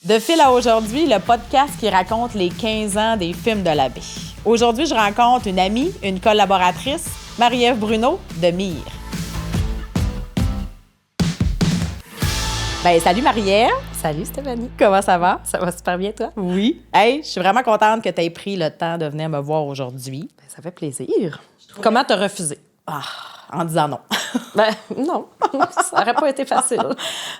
De fil à aujourd'hui, le podcast qui raconte les 15 ans des films de l'abbé. Aujourd'hui, je rencontre une amie, une collaboratrice, Marie-Ève Bruno de Mire. Salut Marie-Ève. Salut Stéphanie. Comment ça va? Ça va super bien, toi? Oui. Hey, je suis vraiment contente que tu aies pris le temps de venir me voir aujourd'hui. Ça fait plaisir. Comment t'as refusé? En disant non. Non, ça n'aurait pas été facile.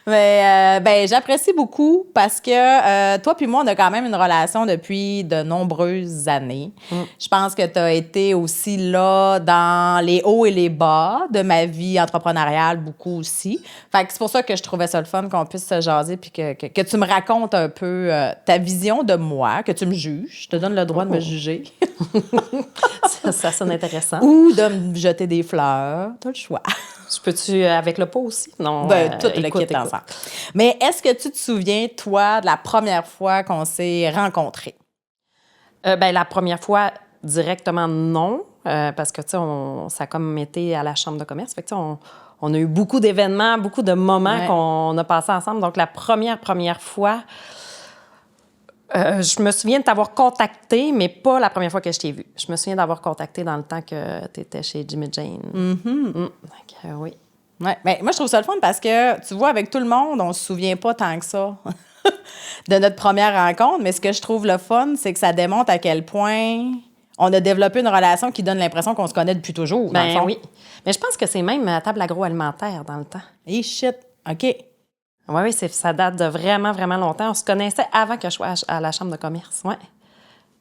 Mais j'apprécie beaucoup parce que toi puis moi, on a quand même une relation depuis de nombreuses années. Je pense que tu as été aussi là dans les hauts et les bas de ma vie entrepreneuriale, beaucoup aussi. Fait que c'est pour ça que je trouvais ça le fun qu'on puisse se jaser puis que tu me racontes un peu ta vision de moi, que tu me juges. Je te donne le droit de me juger. Ça sonne intéressant. Ou de me jeter des fleurs. Tu as le choix. Je peux-tu avec le pot aussi? Non. Tout le kit ensemble. Mais est-ce que tu te souviens, toi, de la première fois qu'on s'est rencontrés? La première fois, directement, non. Parce que, tu sais, ça a comme été à la chambre de commerce. Fait que, tu sais, on a eu beaucoup d'événements, beaucoup de moments qu'on a passés ensemble. Donc, la première fois, je me souviens de t'avoir contacté, mais pas la première fois que je t'ai vu. Je me souviens d'avoir contacté dans le temps que tu étais chez Jimmy Jane. Donc, oui. Ouais. Mais moi, je trouve ça le fun parce que, tu vois, avec tout le monde, on se souvient pas tant que ça de notre première rencontre. Mais ce que je trouve le fun, c'est que ça démontre à quel point on a développé une relation qui donne l'impression qu'on se connaît depuis toujours. Dans le fond. Oui. Mais je pense que c'est même à table agroalimentaire dans le temps. Et shit, OK. Oui, ça date de vraiment, vraiment longtemps. On se connaissait avant que je sois à la chambre de commerce. Oui.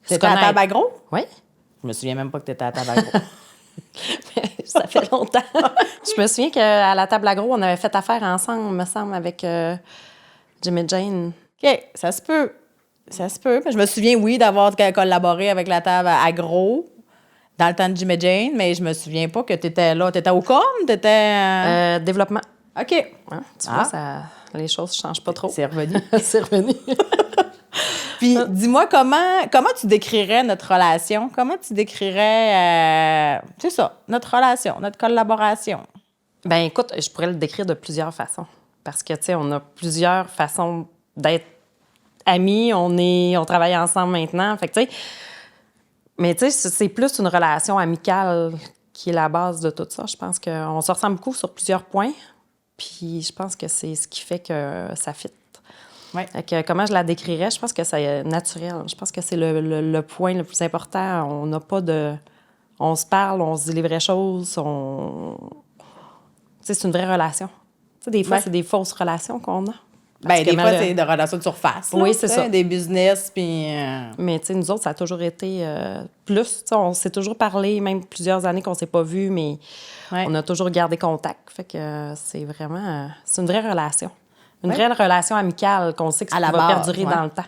T'étais à table agro? Oui. Je me souviens même pas que t'étais à table agro. Ça fait longtemps. Je me souviens qu'à la table agro, on avait fait affaire ensemble, me semble, avec Jimmy Jane. OK, ça se peut. Ça se peut. Je me souviens, oui, d'avoir collaboré avec la table agro dans le temps de Jimmy Jane, mais je me souviens pas que t'étais là. T'étais au com? T'étais... Développement. OK. Hein, tu vois, les choses ne changent pas trop. C'est revenu. C'est revenu. Puis, dis-moi, comment tu décrirais notre relation? Comment tu décrirais, c'est ça, notre relation, notre collaboration? Écoute, je pourrais le décrire de plusieurs façons. Parce que, tu sais, on a plusieurs façons d'être amis. On travaille ensemble maintenant. Fait que, tu sais, mais, tu sais, c'est plus une relation amicale qui est la base de tout ça. Je pense qu'on se ressemble beaucoup sur plusieurs points. Puis, je pense que c'est ce qui fait que ça fit. Ouais. Comment je la décrirais? Je pense que c'est naturel. Je pense que c'est le point le plus important. On n'a pas de... On se parle, on se dit les vraies choses. Tu sais, c'est une vraie relation. Tu sais, des fois, c'est des fausses relations qu'on a. Des fois, c'est des relations de surface. Oui, c'est ça. Des business, puis... Mais, tu sais, nous autres, ça a toujours été plus. Tu sais, on s'est toujours parlé, même plusieurs années qu'on ne s'est pas vus, mais on a toujours gardé contact. Fait que c'est vraiment... c'est une vraie relation. Une vraie relation amicale qu'on sait que ça va perdurer dans le temps.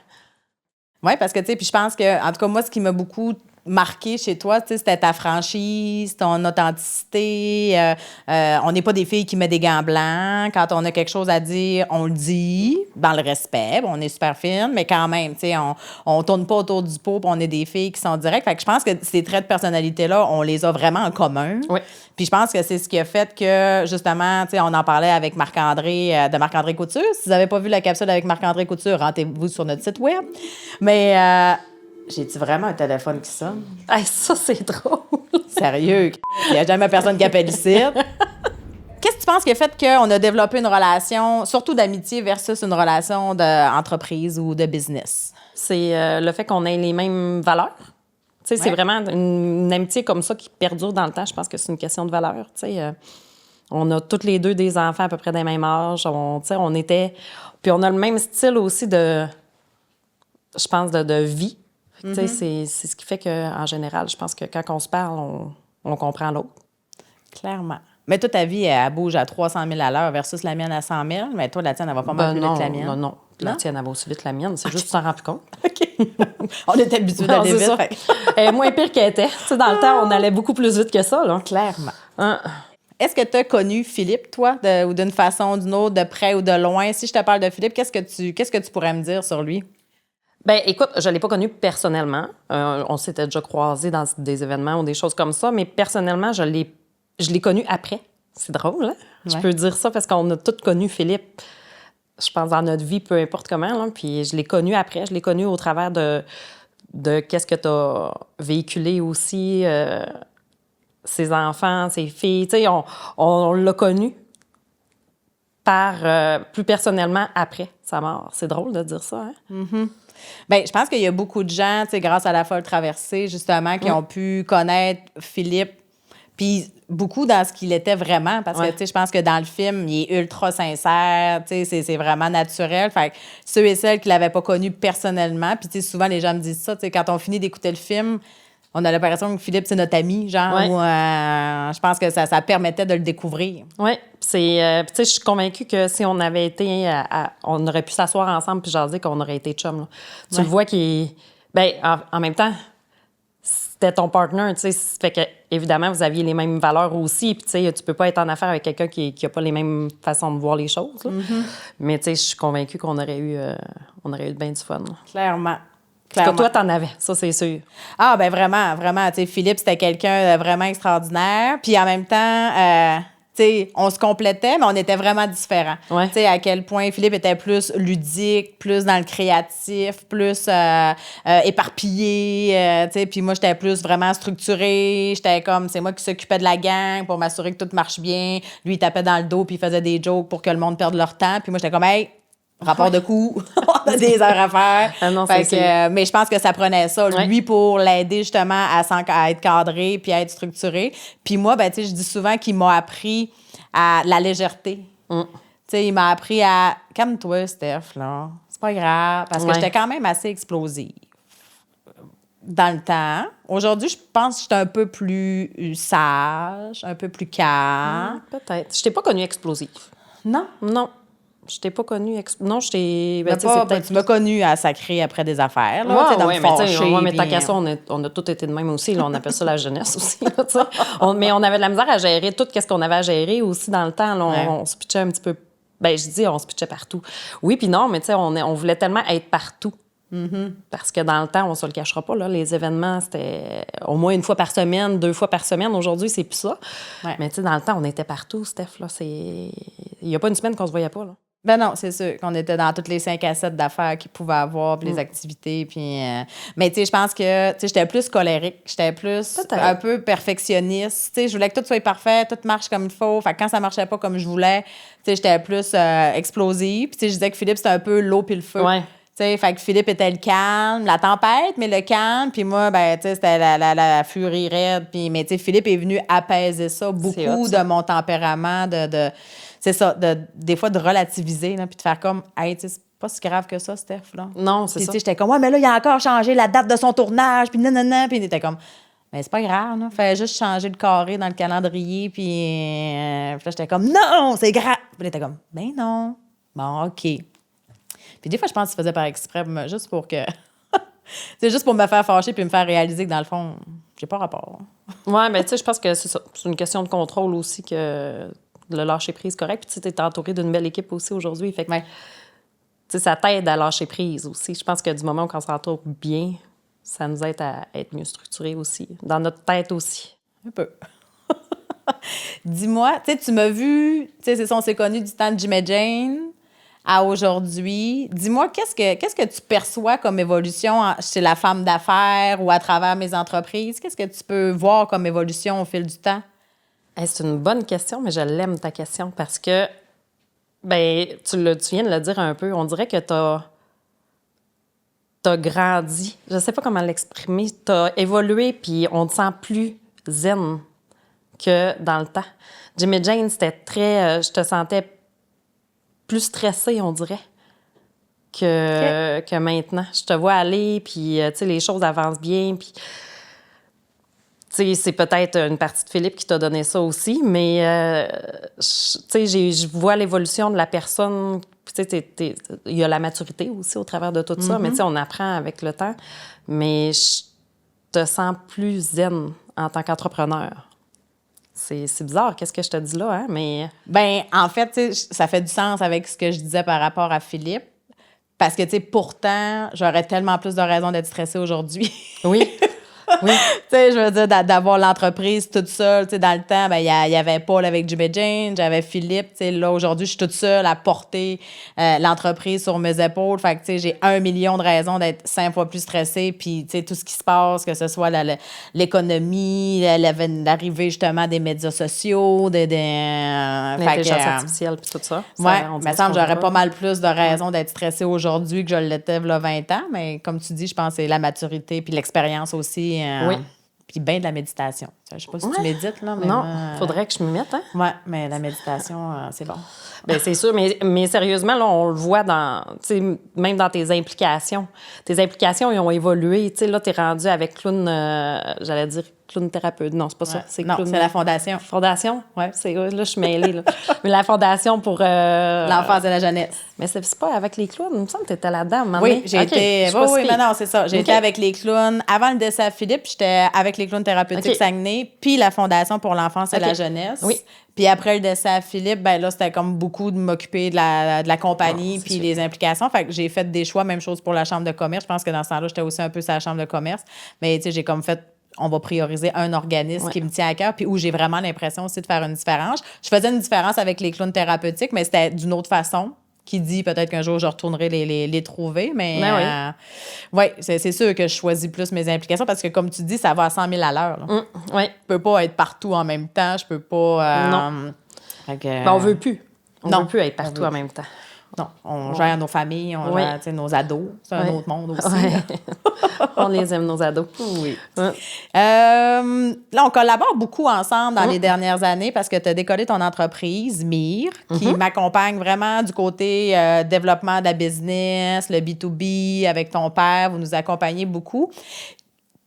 Oui, parce que, tu sais, puis je pense que, en tout cas, moi, ce qui m'a beaucoup marqué chez toi, tu sais, c'était ta franchise, ton authenticité. On n'est pas des filles qui mettent des gants blancs. Quand on a quelque chose à dire, on le dit dans le respect. On est super fine, mais quand même, tu sais, on tourne pas autour du pot, puis on est des filles qui sont directes. Fait que je pense que ces traits de personnalité-là, on les a vraiment en commun. Oui. Puis je pense que c'est ce qui a fait que, justement, tu sais, on en parlait avec Marc-André, de Marc-André Couture. Si vous n'avez pas vu la capsule avec Marc-André Couture, rendez-vous sur notre site web. Mais... j'ai-tu vraiment un téléphone qui sonne? Hey, ça, c'est drôle. Sérieux? Il n'y a jamais personne qui appelle ici. Qu'est-ce que tu penses qui a fait qu'on a développé une relation, surtout d'amitié versus une relation d'entreprise ou de business? C'est le fait qu'on ait les mêmes valeurs. Tu sais, c'est vraiment une amitié comme ça qui perdure dans le temps. Je pense que c'est une question de valeur. Tu sais, on a toutes les deux des enfants à peu près des mêmes âges. On était... Puis on a le même style aussi de vie. Tu sais, c'est ce qui fait qu'en général, je pense que quand on se parle, on comprend l'autre. Clairement. Mais toi, ta vie, elle bouge à 300 000 à l'heure versus la mienne à 100 000. Mais toi, la tienne, elle va pas mal plus vite que la mienne. Non. La tienne, elle va aussi vite que la mienne. C'est juste que tu t'en rends plus compte. OK. On est habitués d'aller vite. Elle est moins pire qu'elle était. Tu sais, dans le temps, on allait beaucoup plus vite que ça, là. Clairement. Est-ce que tu as connu Philippe, toi, ou d'une façon ou d'une autre, de près ou de loin? Si je te parle de Philippe, qu'est-ce que tu pourrais me dire sur lui? Écoute, je ne l'ai pas connu personnellement. On s'était déjà croisés dans des événements ou des choses comme ça, mais personnellement, je l'ai connu après. C'est drôle, hein? Je peux dire ça parce qu'on a tous connu Philippe je pense, dans notre vie, peu importe comment. Là. Puis je l'ai connu après. Je l'ai connu au travers de qu'est-ce que tu as véhiculé aussi, ses enfants, ses filles. Tu sais, on l'a connu plus personnellement après sa mort. C'est drôle de dire ça, hein? Bien, je pense qu'il y a beaucoup de gens, tu sais, grâce à la folle traversée, justement, qui ont pu connaître Philippe, puis beaucoup dans ce qu'il était vraiment, parce que, tu sais, je pense que dans le film, il est ultra sincère, tu sais, c'est vraiment naturel. Fait que ceux et celles qui l'avaient pas connu personnellement, puis, tu sais, souvent, les gens me disent ça, tu sais, quand on finit d'écouter le film, on a l'impression que Philippe, c'est notre ami, genre, ou je pense que ça permettait de le découvrir. Oui, tu sais, je suis convaincue que si on avait été, on aurait pu s'asseoir ensemble puis jaser qu'on aurait été chum. Là. Tu le vois qu'il, ben, en même temps, c'était ton partner, tu sais, fait que évidemment vous aviez les mêmes valeurs aussi, puis tu sais, tu peux pas être en affaire avec quelqu'un qui a pas les mêmes façons de voir les choses. Là. Mais tu sais, je suis convaincue qu'on aurait eu bien du fun. Là. Clairement. Parce que toi, t'en avais, ça, c'est sûr. Ah, ben vraiment, vraiment. Tu sais, Philippe, c'était quelqu'un de vraiment extraordinaire. Puis en même temps, tu sais, on se complétait, mais on était vraiment différents. Ouais. Tu sais, à quel point Philippe était plus ludique, plus dans le créatif, plus éparpillé. Tu sais, puis moi, j'étais plus vraiment structurée. J'étais comme, c'est moi qui s'occupais de la gang pour m'assurer que tout marche bien. Lui, il tapait dans le dos, puis il faisait des jokes pour que le monde perde leur temps. Puis moi, j'étais comme, hey, rapport de coût, on a des heures à faire. Ah non, Fait c'est que, mais je pense que ça prenait ça, lui, pour l'aider justement à être cadré puis à être structuré. Puis moi, ben, tu sais, je dis souvent qu'il m'a appris à la légèreté. Tu sais, il m'a appris à calme-toi, Steph, là. C'est pas grave. Parce que j'étais quand même assez explosive dans le temps. Aujourd'hui, je pense que j'étais un peu plus sage, un peu plus calme. Peut-être. Je t'ai pas connue explosive. Non? Non. Je t'ai pas connue. Non, je t'ai. Ben, tu m'as connue à sacrer après des affaires. Là, Ouais, dans ouais, mais tant qu'à ça, on a tous été de même aussi. Là, on appelle ça la jeunesse aussi. Là, mais on avait de la misère à gérer tout ce qu'on avait à gérer aussi dans le temps. Là, on se pitchait un petit peu. Ben, je dis, on se pitchait partout. Oui, puis non, mais tu sais, on voulait tellement être partout. Parce que dans le temps, on se le cachera pas, là, les événements, c'était au moins une fois par semaine, 2 fois par semaine. Aujourd'hui, c'est plus ça. Ouais. Mais tu sais, dans le temps, on était partout, Steph. Là, il n'y a pas une semaine qu'on se voyait pas. Là. Ben non, c'est sûr qu'on était dans toutes les 5 à 7 d'affaires qu'ils pouvaient avoir, puis les activités. Puis, mais tu sais, je pense que j'étais plus colérique, j'étais plus un peu perfectionniste. Tu sais, je voulais que tout soit parfait, tout marche comme il faut. Fait que quand ça marchait pas comme je voulais, tu sais, j'étais plus explosive. Puis tu sais, je disais que Philippe, c'était un peu l'eau puis le feu. Ouais. T'sais, fait que Philippe était le calme, la tempête, mais le calme. Puis moi, ben, c'était la furie raide. Puis, mais Philippe est venu apaiser ça, beaucoup de mon tempérament, c'est ça, des fois de relativiser, là, puis de faire comme, hey, c'est pas si grave que ça, Steph, là. Non, c'est ça. J'étais comme, ouais, mais là, il a encore changé la date de son tournage, puis nanana. Puis il était comme, mais c'est pas grave, là. Fait juste changer le carré dans le calendrier, puis là, j'étais comme, non, c'est grave. Puis il était comme, ben non. Bon, OK. Puis des fois, je pense qu'il faisait par exprès, juste pour que. C'est juste pour me faire fâcher puis me faire réaliser que dans le fond, j'ai pas rapport. Ouais, mais tu sais, je pense que c'est ça. C'est une question de contrôle aussi que le lâcher prise correct. Puis tu es entouré d'une belle équipe aussi aujourd'hui. Fait que, tu sais, ça t'aide à lâcher prise aussi. Je pense que du moment où on s'entoure bien, ça nous aide à être mieux structurés aussi. Dans notre tête aussi. Un peu. Dis-moi, tu sais, tu m'as vu, tu sais, c'est ça, on s'est connus du temps de Jim et Jane à aujourd'hui. Dis-moi, qu'est-ce que tu perçois comme évolution chez la femme d'affaires ou à travers mes entreprises? Qu'est-ce que tu peux voir comme évolution au fil du temps? Hey, c'est une bonne question, mais je l'aime ta question parce que, ben, tu viens de le dire un peu. On dirait que t'as grandi. Je sais pas comment l'exprimer. T'as évolué, puis on te sent plus zen que dans le temps. Jim et Jane, c'était très... je te sentais plus stressée, on dirait, que maintenant. Je te vois aller, puis, tu sais, les choses avancent bien, puis... Tu sais, c'est peut-être une partie de Philippe qui t'a donné ça aussi, mais, tu sais, je vois l'évolution de la personne. Tu sais, il y a la maturité aussi au travers de tout ça, mais tu sais, on apprend avec le temps. Mais je te sens plus zen en tant qu'entrepreneur. C'est bizarre, qu'est-ce que je te dis là, hein? Mais... Ben, en fait, tu sais, ça fait du sens avec ce que je disais par rapport à Philippe. Parce que, tu sais, pourtant, j'aurais tellement plus de raisons d'être stressée aujourd'hui. Oui. Tu sais, je veux dire, d'avoir l'entreprise toute seule. Tu sais, dans le temps, ben, il y avait Paul avec Jimmy Jane, j'avais Philippe. Tu sais, là, aujourd'hui, je suis toute seule à porter l'entreprise sur mes épaules. Fait que, tu sais, j'ai 1 million de raisons d'être 5 fois plus stressée. Puis, tu sais, tout ce qui se passe, que ce soit l'économie, l'arrivée, justement, des médias sociaux, L'intelligence artificielle, puis tout ça. Ouais, il me semble que j'aurais pas mal plus de raisons d'être stressée aujourd'hui que je l'étais il y a 20 ans. Mais comme tu dis, je pense que c'est la maturité puis l'expérience aussi. Oui. Puis bien de la méditation. Je sais pas si tu médites, là. Mais Non, moi, faudrait que je m'y mette, hein? ouais, mais la méditation, c'est bon. Bien, c'est sûr, mais sérieusement, là, on le voit même dans tes implications. Tes implications, ils ont évolué. Tu sais, là, tu es rendu avec clown, j'allais dire clown thérapeute. Non, c'est pas ça. C'est la fondation. Fondation? Oui, là, je suis mêlée. Là. Mais la fondation pour... L'enfance et la jeunesse. Mais c'est pas avec les clowns. Il me semble que tu étais là-dedans. Oui, j'ai été... Oui, mais non, c'est ça. J'ai été avec les clowns. Avant le décès à Philippe, j'étais avec les clowns thérapeutiques Saguenay, puis la Fondation pour l'enfance et la jeunesse. Oui. Puis après le décès à Philippe, ben là, c'était comme beaucoup de m'occuper de la compagnie puis des implications. Fait que j'ai fait des choix, même chose pour la chambre de commerce. Je pense que dans ce temps-là, j'étais aussi un peu sur la chambre de commerce. Mais tu sais, j'ai comme fait, on va prioriser un organisme qui me tient à cœur puis où j'ai vraiment l'impression aussi de faire une différence. Je faisais une différence avec les clowns thérapeutiques, mais c'était d'une autre façon. Qui dit peut-être qu'un jour je retournerai les trouver, mais c'est sûr que je choisis plus mes implications parce que comme tu dis, ça va à 100 000 à l'heure. Oui. Je peux pas être partout en même temps, je peux pas... non. On veut plus. On veut plus être partout en même temps. Non, on gère nos familles, on gère nos ados. C'est un autre monde aussi. On les aime, nos ados. Oui. Là, on collabore beaucoup ensemble dans les dernières années parce que tu as décollé ton entreprise, Mire, qui m'accompagne vraiment du côté développement de la business, le B2B avec ton père. Vous nous accompagnez beaucoup.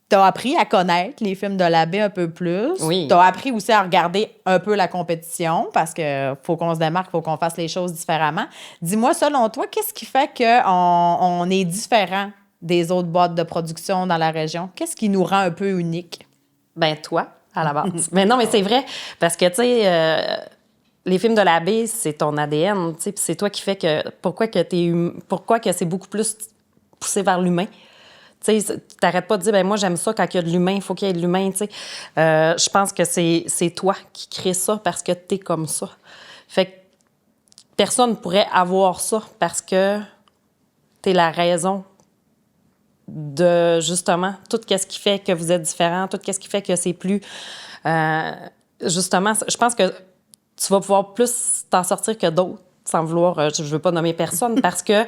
Tu as appris à connaître les films de l'abbé un peu plus. Oui. Tu as appris aussi à regarder un peu la compétition parce qu'il faut qu'on se démarque, il faut qu'on fasse les choses différemment. Dis-moi, selon toi, qu'est-ce qui fait qu'on est différent des autres boîtes de production dans la région? Qu'est-ce qui nous rend un peu unique? Ben toi, à la base. Mais non, mais c'est vrai, parce que, tu sais, les films de l'abbé, c'est ton ADN, tu sais, puis c'est toi qui fait que... Pourquoi que c'est beaucoup plus poussé vers l'humain? Tu sais, t'arrêtes pas de dire, ben moi, j'aime ça quand il y a de l'humain, il faut qu'il y ait de l'humain, tu sais. Je pense que c'est toi qui crée ça parce que t'es comme ça. Fait que personne ne pourrait avoir ça parce que t'es la raison de, justement, tout ce qui fait que vous êtes différents, tout ce qui fait que c'est plus... justement, je pense que tu vas pouvoir plus t'en sortir que d'autres, sans vouloir... je veux pas nommer personne, parce que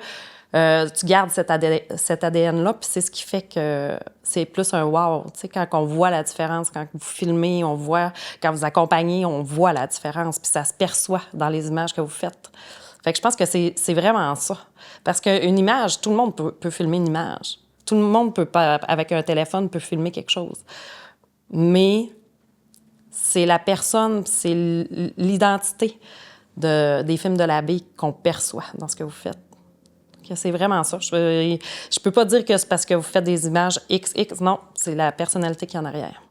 tu gardes cet ADN-là, puis c'est ce qui fait que c'est plus un wow. Tu sais, quand on voit la différence, quand vous filmez, on voit, quand vous accompagnez, on voit la différence, puis ça se perçoit dans les images que vous faites. Fait que je pense que c'est vraiment ça. Parce qu'une image, tout le monde peut filmer une image. Tout le monde peut, avec un téléphone, peut filmer quelque chose. Mais c'est la personne, c'est l'identité des films de l'abbé qu'on perçoit dans ce que vous faites. C'est vraiment ça. Je peux pas dire que c'est parce que vous faites des images XX. Non, c'est la personnalité qui est en arrière.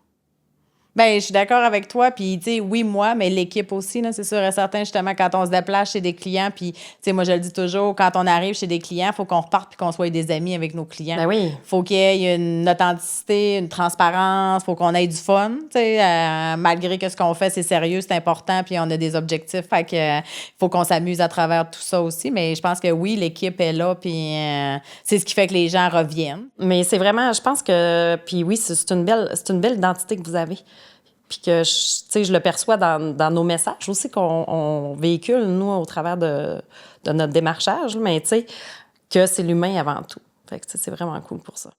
Bien, je suis d'accord avec toi. Puis, tu sais, oui, moi, mais l'équipe aussi, là, c'est sûr et certain, justement, quand on se déplace chez des clients, puis, tu sais, moi, je le dis toujours, quand on arrive chez des clients, il faut qu'on reparte puis qu'on soit des amis avec nos clients. Ben oui. Faut qu'il y ait une authenticité, une transparence, faut qu'on ait du fun, tu sais, malgré que ce qu'on fait, c'est sérieux, c'est important, puis on a des objectifs, fait que faut qu'on s'amuse à travers tout ça aussi. Mais je pense que oui, l'équipe est là, puis c'est ce qui fait que les gens reviennent. Mais c'est vraiment, je pense que, puis oui, c'est une belle identité que vous avez. Puis que, tu sais, je le perçois dans nos messages aussi qu'on véhicule, nous, au travers de notre démarchage, mais tu sais, que c'est l'humain avant tout. Fait que, tu sais, c'est vraiment cool pour ça.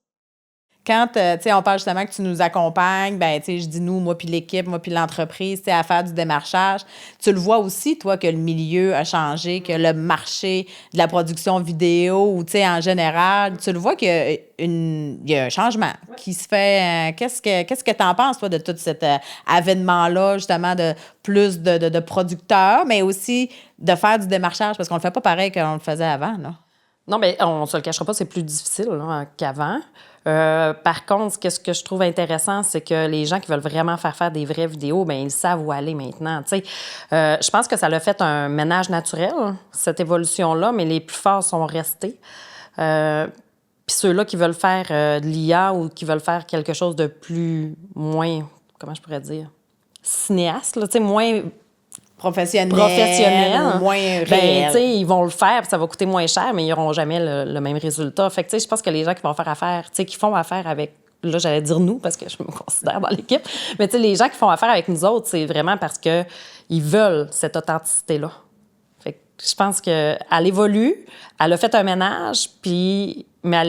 Quand, tu sais, on parle justement que tu nous accompagnes, ben tu sais, je dis nous, moi puis l'équipe, moi puis l'entreprise, tu sais, à faire du démarchage. Tu le vois aussi, toi, que le milieu a changé, que le marché de la production vidéo ou, tu sais, en général, tu le vois qu'il y a un changement qui se fait. Qu'est-ce que tu en penses, toi, de tout cet avènement-là, justement, de plus de producteurs, mais aussi de faire du démarchage, parce qu'on le fait pas pareil qu'on le faisait avant, là. Non, mais on se le cachera pas, c'est plus difficile là, qu'avant. Par contre, ce que je trouve intéressant, c'est que les gens qui veulent vraiment faire des vraies vidéos, bien, ils savent où aller maintenant. Tu sais, je pense que ça l'a fait un ménage naturel, cette évolution-là, mais les plus forts sont restés. Puis ceux-là qui veulent faire de l'IA ou qui veulent faire quelque chose de plus, moins, comment je pourrais dire, cinéaste, là, tu sais, moins professionnel, ou moins ben, réel. tu sais, ils vont le faire, puis ça va coûter moins cher, mais ils n'auront jamais le même résultat. Fait que, tu sais, je pense que les gens qui vont faire affaire, tu sais, qui font affaire avec, là, j'allais dire nous, parce que je me considère dans l'équipe, mais tu sais, les gens qui font affaire avec nous autres, c'est vraiment parce que ils veulent cette authenticité-là. Fait que je pense qu'elle évolue, elle a fait un ménage, puis, mais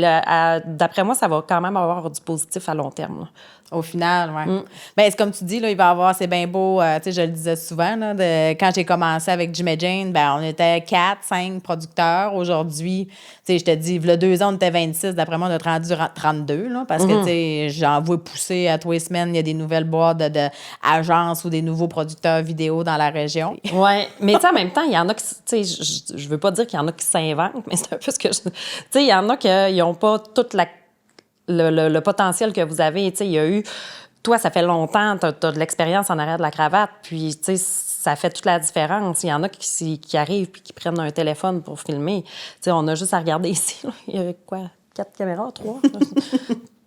d'après moi, ça va quand même avoir du positif à long terme, là. Au final, oui. Ben, c'est comme tu dis, là, il va y avoir, c'est bien beau, tu sais, je le disais souvent, là, quand j'ai commencé avec Jim et Jane, ben, on était 4, 5 producteurs. Aujourd'hui, tu sais, je te dis, il y a 2 ans, on était 26. D'après moi, on est rendu 32, là, parce que, tu sais, j'en vois pousser à tous les semaines, il y a des nouvelles boîtes d'agences ou des nouveaux producteurs vidéo dans la région. Oui, mais tu sais, en même temps, il y en a qui, tu sais, je veux pas dire qu'il y en a qui s'inventent, mais c'est un peu ce que je... Tu sais, il y en a qui n'ont pas toute le potentiel que vous avez. Tu sais, il y a eu... Toi, ça fait longtemps, tu as de l'expérience en arrière de la cravate, puis, tu sais, ça fait toute la différence. Il y en a qui arrivent puis qui prennent un téléphone pour filmer. Tu sais, on a juste à regarder ici, là. Il y a quoi? 4 caméras? 3?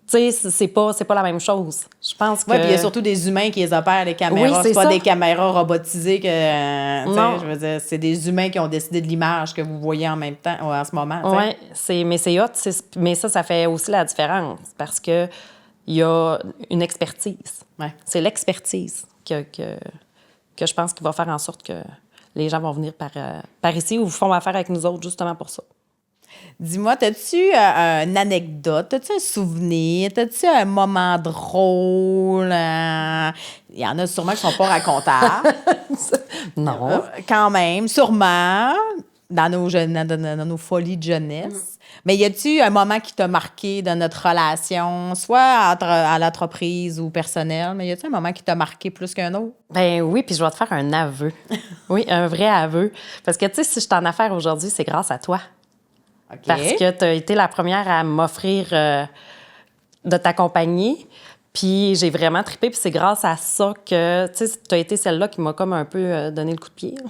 Tu sais, c'est pas la même chose. Je pense que... Oui, puis il y a surtout des humains qui les opèrent, les caméras. Oui, c'est pas ça. des caméras robotisées que... tu sais, Non. je veux dire, c'est des humains qui ont décidé de l'image que vous voyez en même temps, en ce moment. Oui, mais c'est hot. Mais ça fait aussi la différence parce que il y a une expertise. Ouais. C'est l'expertise que je pense qui va faire en sorte que les gens vont venir par ici ou font affaire avec nous autres justement pour ça. Dis-moi, as-tu une anecdote? As-tu un souvenir? As-tu un moment drôle? Il y en a sûrement qui ne sont pas racontables. Non. Quand même, sûrement, dans nos folies de jeunesse. Mais y a-tu un moment qui t'a marqué dans notre relation, soit à l'entreprise ou personnel, mais y a-tu un moment qui t'a marqué plus qu'un autre? Ben oui, puis je vais te faire un aveu. Oui, un vrai aveu. Parce que, tu sais, si je suis en affaires aujourd'hui, c'est grâce à toi. OK. Parce que tu as été la première à m'offrir de t'accompagner. Puis j'ai vraiment trippé. Puis c'est grâce à ça que, tu sais, tu as été celle-là qui m'a comme un peu donné le coup de pied, là.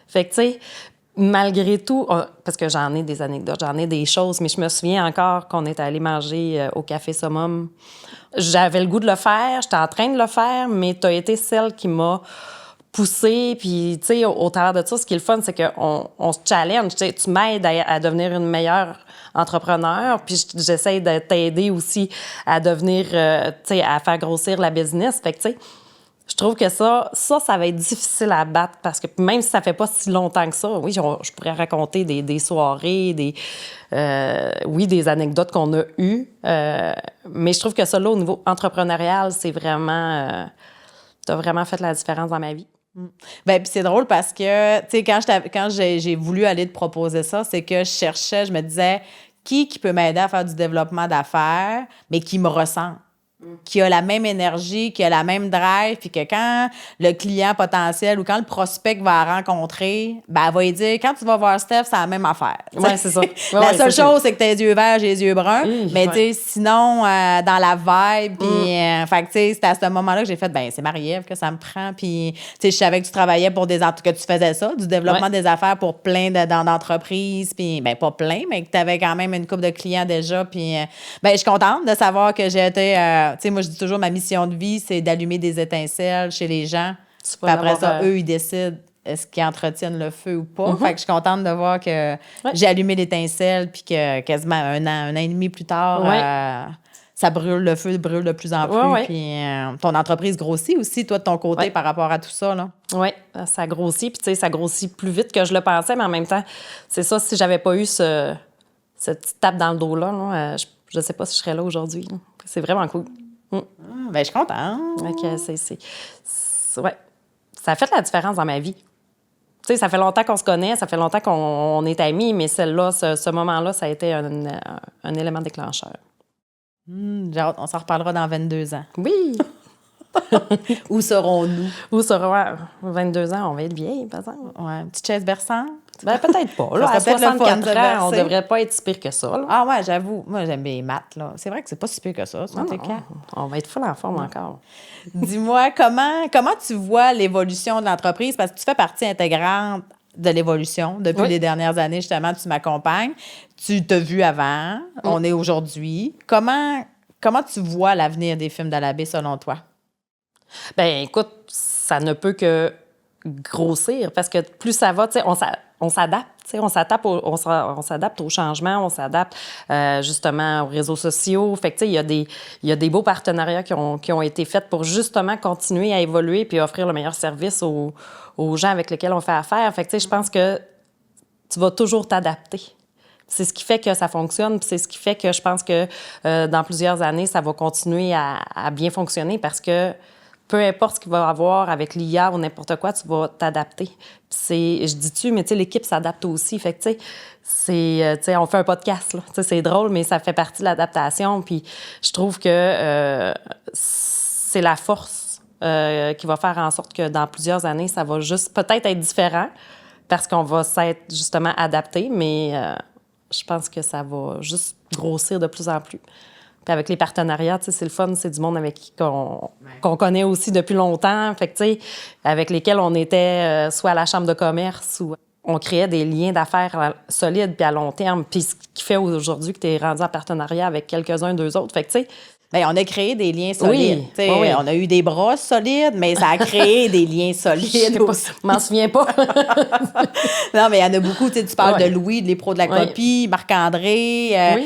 Fait que, tu sais, malgré tout, parce que j'en ai des anecdotes, j'en ai des choses, mais je me souviens encore qu'on était allé manger au Café Summum. J'avais le goût de le faire, j'étais en train de le faire, mais tu as été celle qui m'a poussée. Puis, tu sais, au travers de ça, ce qui est le fun, c'est qu'on se challenge. Tu m'aides à devenir une meilleure entrepreneur, puis j'essaie de t'aider aussi à devenir, tu sais, à faire grossir la business. Fait que, tu sais, je trouve que ça va être difficile à battre parce que même si ça fait pas si longtemps que ça, oui, je pourrais raconter des soirées, des anecdotes qu'on a eues, mais je trouve que ça, là, au niveau entrepreneurial, c'est vraiment... t'as vraiment fait la différence dans ma vie. Ben puis c'est drôle parce que, tu sais, quand j'ai voulu aller te proposer ça, c'est que je me disais, qui peut m'aider à faire du développement d'affaires, mais qui me ressemble? Qui a la même énergie, qui a la même drive, puis que quand le client potentiel ou quand le prospect va la rencontrer, ben elle va lui dire, quand tu vas voir Steph, c'est la même affaire. Oui, c'est ça. La seule chose, c'est que tu as les yeux verts, j'ai les yeux bruns. Mais tu sais, sinon, dans la vibe, puis fait que tu sais, c'était à ce moment-là que j'ai fait, ben c'est Marie-Ève que ça me prend. Puis tu sais, je savais que tu travaillais pour que tu faisais ça, du développement des affaires pour plein d'entreprises, puis ben pas plein, mais que tu avais quand même une couple de clients déjà. Puis ben je suis contente de savoir que j'ai été... tu sais, moi, je dis toujours, ma mission de vie, c'est d'allumer des étincelles chez les gens. Puis après ça, eux, ils décident est-ce qu'ils entretiennent le feu ou pas. Fait que je suis contente de voir que j'ai allumé l'étincelle puis que quasiment un an et demi plus tard, ça brûle, le feu brûle de plus en plus. Puis ton entreprise grossit aussi, toi, de ton côté, par rapport à tout ça, là. Oui, ça grossit. Puis, tu sais, ça grossit plus vite que je le pensais, mais en même temps, c'est ça, si j'avais pas eu cette petite tape dans le dos-là, je sais pas si je serais là aujourd'hui, là. C'est vraiment cool. Ben, je suis contente. OK, ouais. Ça a fait la différence dans ma vie. Tu sais, ça fait longtemps qu'on se connaît, ça fait longtemps qu'on est amis, mais celle-là, ce moment-là, ça a été un élément déclencheur. J'ai hâte, on s'en reparlera dans 22 ans. Oui! Où serons-nous? Où serons-nous? 22 ans, on va être vieilles, par exemple. Ouais, une petite chaise berçante? Ben, peut-être pas. Là, à 64 ans, on devrait pas être si pire que ça. Là. Ah ouais, j'avoue. Moi, j'aime bien les maths, là. C'est vrai que c'est pas si pire que ça. On va être full en forme encore. Dis-moi, comment tu vois l'évolution de l'entreprise? Parce que tu fais partie intégrante de l'évolution depuis les dernières années. Justement, tu m'accompagnes. Tu t'as vu avant. On est aujourd'hui. Comment tu vois l'avenir des films de la baie, selon toi? Ben écoute, ça ne peut que grossir parce que plus ça va, tu sais, on s'adapte. On s'adapte aux changements, on s'adapte justement aux réseaux sociaux. Fait que, tu sais, il y a des beaux partenariats qui ont été faits pour justement continuer à évoluer puis offrir le meilleur service aux gens avec lesquels on fait affaire. Fait que, tu sais, je pense que tu vas toujours t'adapter. C'est ce qui fait que ça fonctionne, puis c'est ce qui fait que je pense que dans plusieurs années, ça va continuer à bien fonctionner parce que peu importe ce qu'il va y avoir avec l'IA ou n'importe quoi, tu vas t'adapter. Je dis mais tu sais, l'équipe s'adapte aussi. Fait que, tu sais, on fait un podcast, là. Tu sais, c'est drôle, mais ça fait partie de l'adaptation. Puis je trouve que c'est la force qui va faire en sorte que dans plusieurs années, ça va juste peut-être être différent parce qu'on va s'être justement adapté, mais je pense que ça va juste grossir de plus en plus. Puis avec les partenariats, tu sais, c'est le fun, c'est du monde avec qui qu'on connaît aussi depuis longtemps, fait que, tu sais, avec lesquels on était soit à la chambre de commerce ou on créait des liens d'affaires solides puis à long terme. Puis ce qui fait aujourd'hui que tu es rendu en partenariat avec quelques-uns d'eux autres. Fait que, tu sais, bien, on a créé des liens solides. Oui, oui. On a eu des bras solides, mais ça a créé des liens solides. Je m'en souviens pas. Non, mais il y en a beaucoup. Tu parles de Louis, de Les Pros de la copie, Marc-André,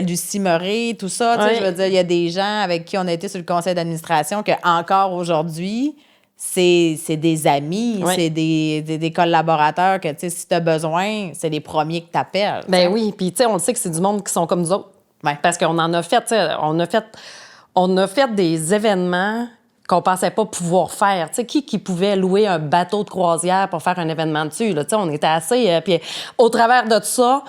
Lucie Murray, tout ça. Je veux dire, il y a des gens avec qui on a été sur le conseil d'administration que encore aujourd'hui, c'est des amis, c'est des collaborateurs que, tu sais, si tu as besoin, c'est les premiers que tu appelles. Ben oui, puis tu sais, on le sait que c'est du monde qui sont comme nous autres. Ouais. Parce qu'on en a fait, tu sais, on a fait des événements qu'on pensait pas pouvoir faire. Tu sais, qui pouvait louer un bateau de croisière pour faire un événement dessus, là? Tu sais, on était assez... puis au travers de ça,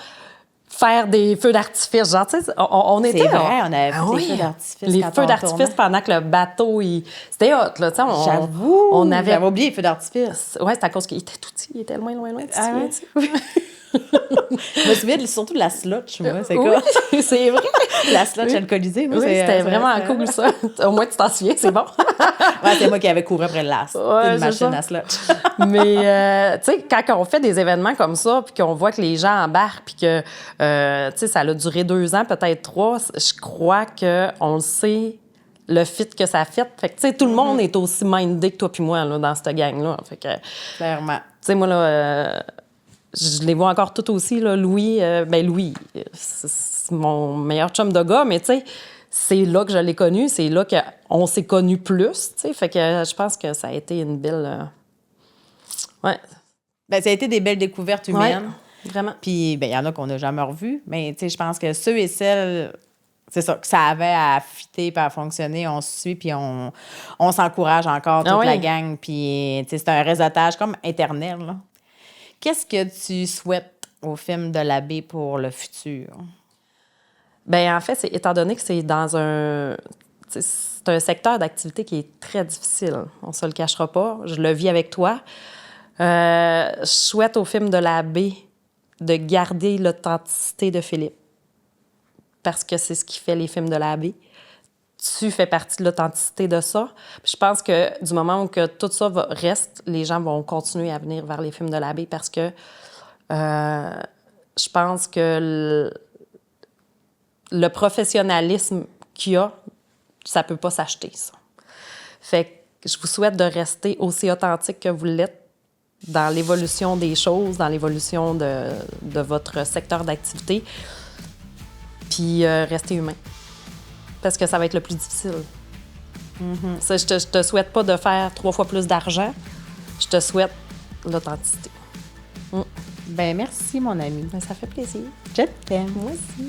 faire des feux d'artifice. Genre, tu sais, on était... C'est vrai, on avait fait des feux d'artifice. Les feux d'artifice pendant que le bateau, c'était hot, là, tu sais. J'avoue! On avait... J'avais oublié les feux d'artifice. Ouais, c'est à cause qu'il était tout petit, il était loin. Ah ouais? Je me souviens surtout de la slotch, moi. C'est quoi? C'est vrai. La slotch alcoolisée, moi. C'était vraiment cool, ça. Au moins, tu t'en souviens, c'est bon. Ouais, c'est moi qui avais couru après le las. Ouais, une machine à slotch. Mais, tu sais, quand on fait des événements comme ça, puis qu'on voit que les gens embarquent, puis que, tu sais, ça a duré 2 ans, peut-être 3, je crois qu'on le sait, le fit que ça fait. Fait que, tu sais, tout le monde est aussi mindé que toi puis moi, là, dans cette gang-là. Fait que... Clairement. Tu sais, moi, là... je les vois encore tout aussi, là. Louis, c'est mon meilleur chum de gars, mais tu sais, c'est là que je l'ai connu, c'est là qu'on s'est connus plus, tu sais. Fait que je pense que ça a été une belle... Ouais. Ben, ça a été des belles découvertes humaines. Ouais, vraiment. Puis, ben, il y en a qu'on n'a jamais revus, mais tu sais, je pense que ceux et celles, c'est ça, que ça avait à fitter puis à fonctionner, on se suit puis on s'encourage encore, toute la gang. Puis, tu sais, c'est un réseautage comme éternel, là. Qu'est-ce que tu souhaites au film de la baie pour le futur? Bien, en fait, étant donné que c'est dans c'est un secteur d'activité qui est très difficile, on ne se le cachera pas. Je le vis avec toi. Je souhaite au film de la baie de garder l'authenticité de Philippe. Parce que c'est ce qui fait les films de la baie. Tu fais partie de l'authenticité de ça. Puis je pense que du moment où que tout ça reste, les gens vont continuer à venir vers les films de la baie parce que je pense que le professionnalisme qu'il y a, ça peut pas s'acheter, ça. Fait que je vous souhaite de rester aussi authentique que vous l'êtes dans l'évolution des choses, dans l'évolution de votre secteur d'activité, puis rester humain. Parce que ça va être le plus difficile. Mm-hmm. Ça, je te souhaite pas de faire 3 fois plus d'argent. Je te souhaite l'authenticité. Mm. Ben merci, mon ami. Ben, ça fait plaisir. Je t'aime. Moi aussi.